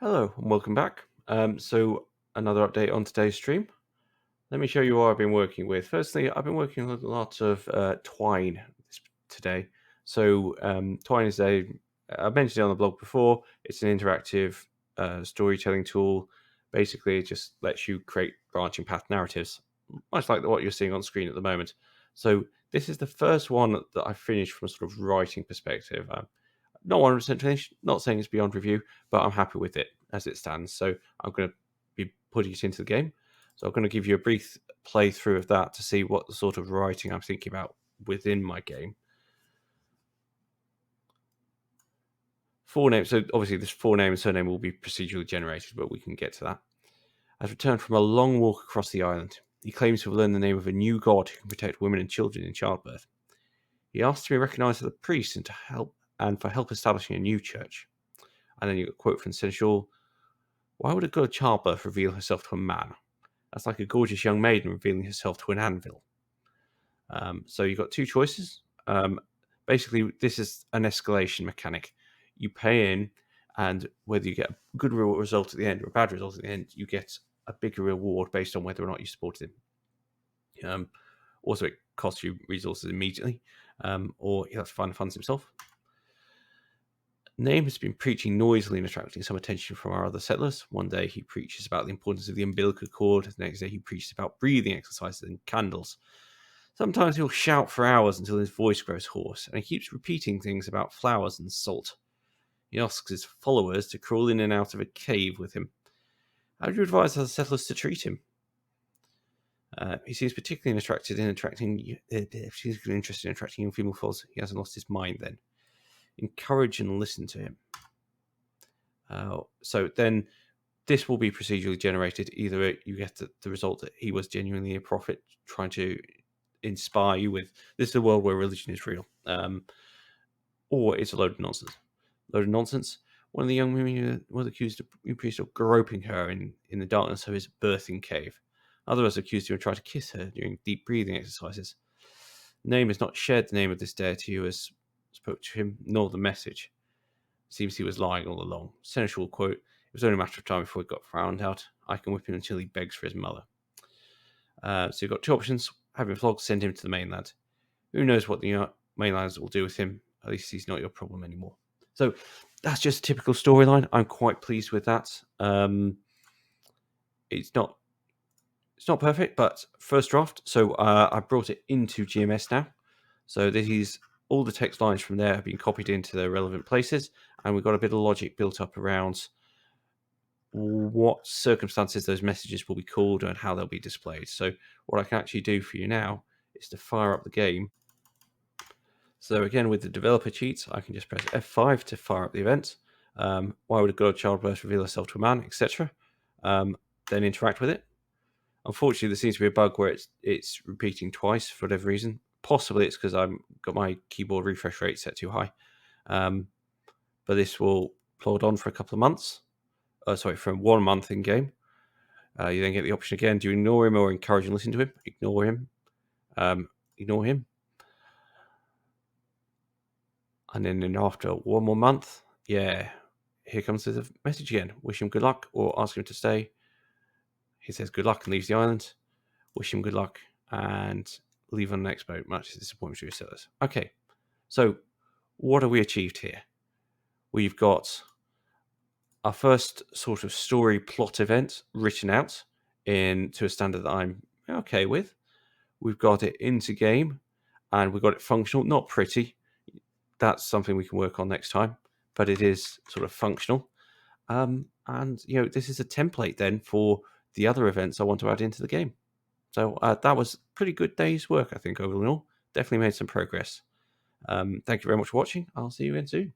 Hello and welcome back. So another update on today's stream. Let me show you what I've been working with. Firstly, I've been working with a lot of Twine today. So Twine is I mentioned it on the blog before. It's an interactive storytelling tool. Basically, it just lets you create branching path narratives, much like what you're seeing on screen at the moment. So this is the first one that I finished from a sort of writing perspective. Not 100% finished, not saying it's beyond review, but I'm happy with it as it stands. So I'm going to be putting it into the game. So I'm going to give you a brief playthrough of that to see what the sort of writing I'm thinking about within my game. Forename. So obviously this forename and surname will be procedurally generated, but we can get to that. Has returned from a long walk across the island. He claims to have learned the name of a new god who can protect women and children in childbirth. He asks to be recognized as a priest and for help establishing a new church. And then you got a quote from Seneschal. Why would a good childbirth reveal herself to a man? That's like a gorgeous young maiden revealing herself to an anvil. So you've got two choices. Basically, this is an escalation mechanic. You pay in, and whether you get a good result at the end or a bad result at the end, you get a bigger reward based on whether or not you supported him. Also, it costs you resources immediately, or you have to find the funds himself. Name has been preaching noisily and attracting some attention from our other settlers. One day he preaches about the importance of the umbilical cord. The next day he preaches about breathing exercises and candles. Sometimes he'll shout for hours until his voice grows hoarse, and he keeps repeating things about flowers and salt. He asks his followers to crawl in and out of a cave with him. How do you advise other settlers to treat him? He seems particularly interested in attracting young female followers. He hasn't lost his mind then. Encourage and listen to him. So then this will be procedurally generated. Either you get the result that he was genuinely a prophet trying to inspire you with this is a world where religion is real, or it's a load of nonsense. One of the young women was accused of the priest of groping her in the darkness of his birthing cave. Others accused him of trying to kiss her during deep breathing exercises. Name has not shared the name of this deity who has spoke to him, nor the message. Seems he was lying all along. Seneschal quote, it was only a matter of time before he got found out. I can whip him until he begs for his mother. So you've got two options. Have him flogged, send him to the mainland. Who knows what the mainlanders will do with him. At least he's not your problem anymore. So that's just a typical storyline. I'm quite pleased with that. It's not perfect, but first draft. So I brought it into GMS now. So this is all the text lines from there have been copied into the relevant places, and we've got a bit of logic built up around what circumstances those messages will be called and how they'll be displayed. So what I can actually do for you now is to fire up the game. So again, with the developer cheats, I can just press F5 to fire up the event. Why would a girl childbirth reveal herself to a man, etc. Then interact with it. Unfortunately, there seems to be a bug where it's repeating twice for whatever reason. Possibly it's because I've got my keyboard refresh rate set too high. But this will plod on for a couple of months. For 1 month in game. You then get the option again: do you ignore him or encourage and listen to him? Ignore him. Ignore him. And then after 1 more month, here comes the message again. Wish him good luck or ask him to stay. He says good luck and leaves the island. Wish him good luck and leave on the next boat. Much disappointment to your settlers. Okay, so what have we achieved here? We've got our first sort of story plot event written out into a standard that I'm okay with. We've got it into game and we've got it functional, not pretty. That's something we can work on next time, but it is sort of functional. And, this is a template then for the other events I want to add into the game. So that was a pretty good day's work, I think, overall. Definitely made some progress. Thank you very much for watching. I'll see you again soon.